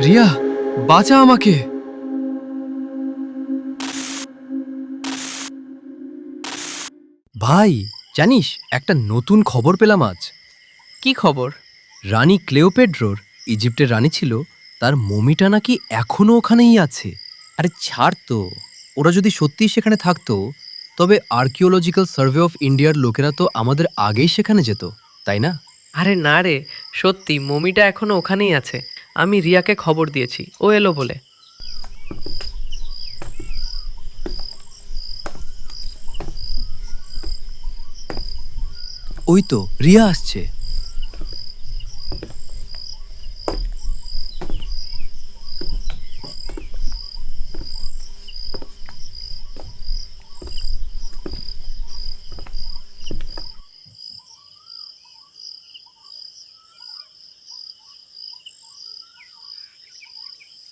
রিয়া, বাঁচা আমাকে। ভাই, জানিস একটা নতুন খবর পেলাম আজ। কি খবর? রানী ক্লেওপেড্রোর, ইজিপ্টের রানী ছিল, তার মমিটা নাকি এখনো ওখানেই আছে। আরে ছাড় তো, ওরা যদি সত্যিই সেখানে থাকতো তবে আর্কিওলজিক্যাল সার্ভে অফ ইন্ডিয়ার লোকেরা তো আমাদের আগেই সেখানে যেত, তাই না? আরে না রে, সত্যি মমিটা এখনো ওখানেই আছে। আমি রিয়াকে খবর দিয়েছি, ও এলো বলে। ওই তো রিয়া আসছে।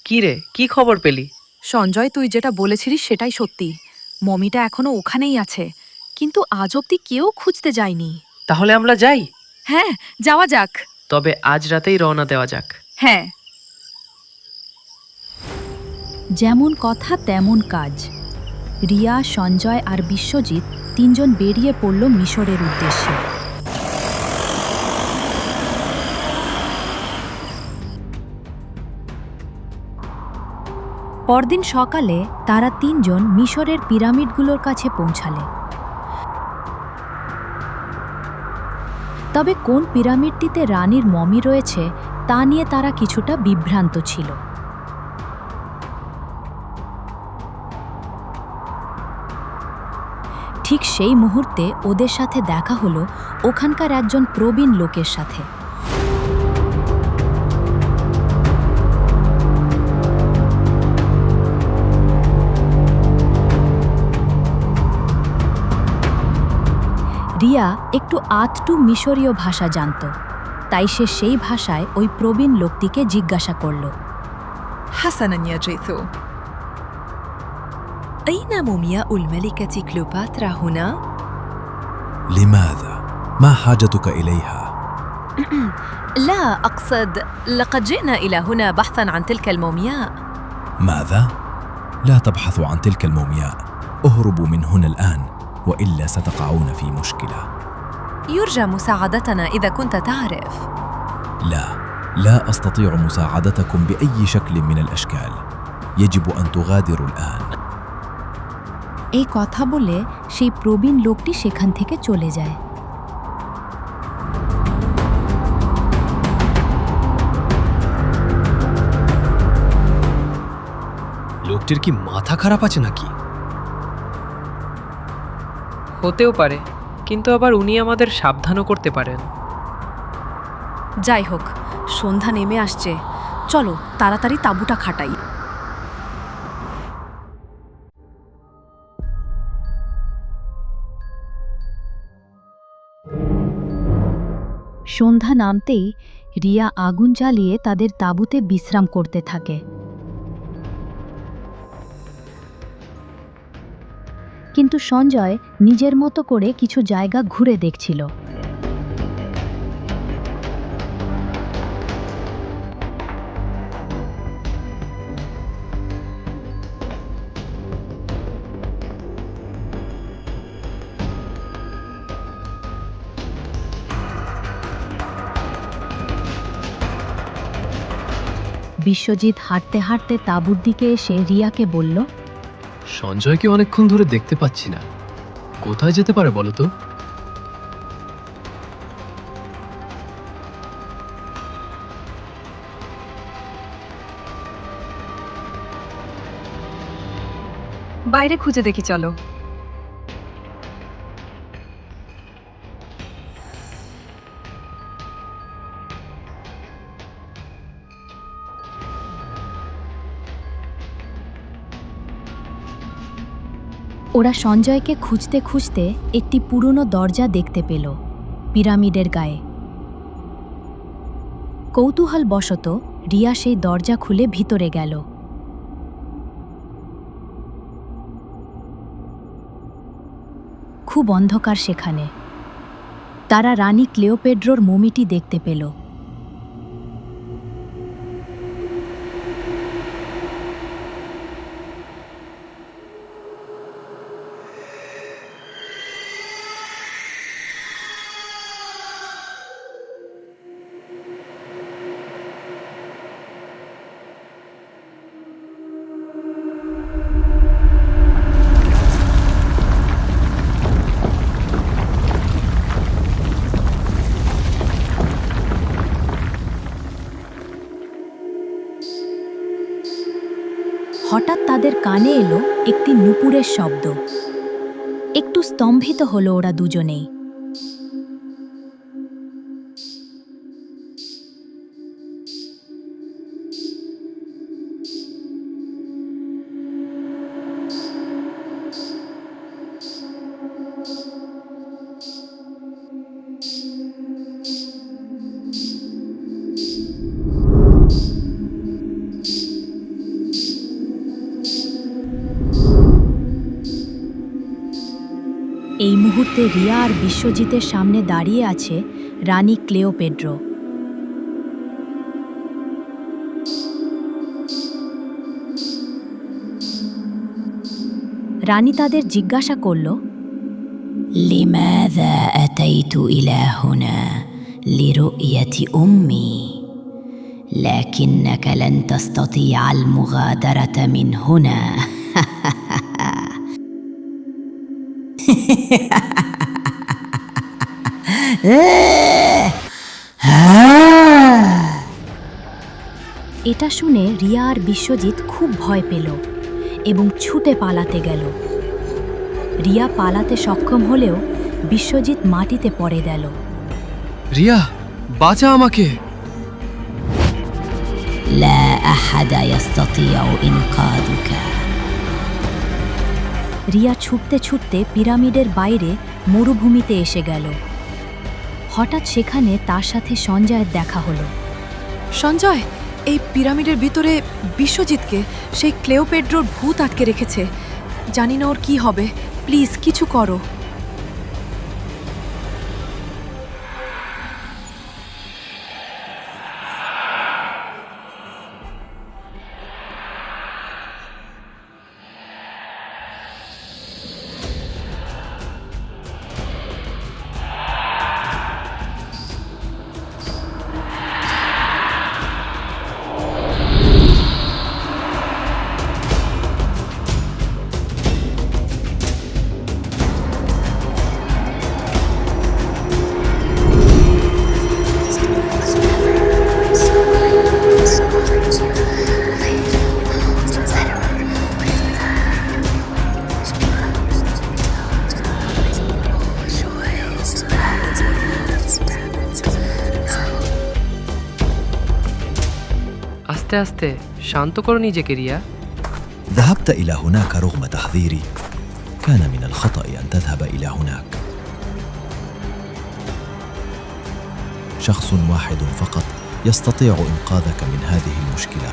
কি রে, কি খবর পেলি? সঞ্জয়, তুই যেটা বলেছিলিস সেটাই সত্যি। মমিটা এখনো ওখানেই আছে, কিন্তু আজ অব্দি কেউ খুঁজতে যায়নি। তাহলে আমরা যাই। হ্যাঁ, যাওয়া যাক। তবে আজ রাতেই রওনা দেওয়া যাক। হ্যাঁ। যেমন কথা তেমন কাজ। রিয়া, সঞ্জয় আর বিশ্বজিৎ তিনজন বেরিয়ে পড়ল মিশরের উদ্দেশ্যে। পরদিন সকালে তারা তিনজন মিশরের পিরামিডগুলোর কাছে পৌঁছালে। তবে কোন পিরামিডটিতে রানীর মমি রয়েছে তা নিয়ে তারা কিছুটা বিভ্রান্ত ছিল। ঠিক সেই মুহূর্তে ওদের সাথে দেখা হলো ওখানকার একজন প্রবীণ লোকের সাথে। রিয়া একটু আধটু মিশরীয় ভাষা জানত, তাই সে সেই ভাষায় ওই প্রবীণ লোকটিকে জিজ্ঞাসা করল। حسناً يا جيثو، أين مومياء الملكة كليوباترا هنا؟ لماذا؟ ما حاجتك إليها؟ لا أقصد، لقد جئنا إلى هنا بحثاً عن تلك المومياء. ماذا؟ لا تبحثوا عن تلك المومياء، اهربوا من هنا الآن وإلا ستقعون في مشكلة. يرجى مساعدتنا إذا كنت تعرف. لا أستطيع مساعدتكم بأي شكل من الأشكال، يجب أن تغادروا الآن. এই কথা বলে সেই প্রবীণ লোকটি সেখান থেকে চলে যায়। লোকটির কি মাথা খারাপ আছে নাকি? হতেও পারে, কিন্তু আবার উনি আমাদের সাবধানও করতে পারেন। যাই হোক, সন্ধ্যা নেমে আসছে, চলো তাড়াতাড়ি তাঁবুটা খাটাই। সন্ধ্যা নামতেই রিয়া আগুন জ্বালিয়ে তাদের তাঁবুতে বিশ্রাম করতে থাকে। কিন্তু সঞ্জয় নিজের মতো করে কিছু জায়গা ঘুরে দেখছিল। বিশ্বজিৎ হাঁটতে হাঁটতে তাঁবুর দিকে এসে রিয়াকে বলল, সঞ্জয়কে অনেকক্ষণ ধরে দেখতে পাচ্ছি না, কোথায় যেতে পারে বলো তো? বাইরে খুঁজে দেখি চলো। ওরা সঞ্জয়কে খুঁজতে খুঁজতে একটি পুরনো দরজা দেখতে পেল পিরামিডের গায়ে। কৌতূহলবশত রিয়া সেই দরজা খুলে ভিতরে গেল। খুব খুব অন্ধকার সেখানে। তারা রানী ক্লেওপেড্রোর মমিটি দেখতে পেল। হঠাৎ তাদের কানে এলো একটি নুপুরের শব্দ। একটু স্তম্ভিত হলো ওরা দুজনেই। এই মুহূর্তে রিয়া আর বিশ্বজিতের সামনে দাঁড়িয়ে আছে রানী ক্লেওপেড্রো। রানী তাদের জিজ্ঞাসা করল, لماذا أتيت إلى هنا لرؤية أمي؟ لكنك لن تستطيع المغادرة من هنا. এটা শুনে রিয়া আর বিশ্বজিৎ খুব ভয় পেল এবং ছুটে পালাতে গেল। রিয়া পালাতে সক্ষম হলেও বিশ্বজিৎ মাটিতে পড়ে গেল। রিয়া, বাঁচা আমাকে। لا أحد يستطيع إنقاذك. রিয়া ছুটতে ছুটতে পিরামিডের বাইরে মরুভূমিতে এসে গেল। হঠাৎ সেখানে তার সাথে সঞ্জয়ের দেখা হলো। সঞ্জয়, এই পিরামিডের ভিতরে বিশ্বজিৎকে সেই ক্লেওপেড্রোর ভূত আটকে রেখেছে। জানি না ওর কি হবে, প্লিজ কিছু করো। আস্তে আস্তে শান্ত করো নিজেকে রিয়া। ذهبت إلى هناك رغم تحذيري. كان من الخطأ أن تذهب إلى هناك. شخص واحد فقط يستطيع إنقاذك من هذه المشكلة.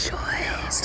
Choice.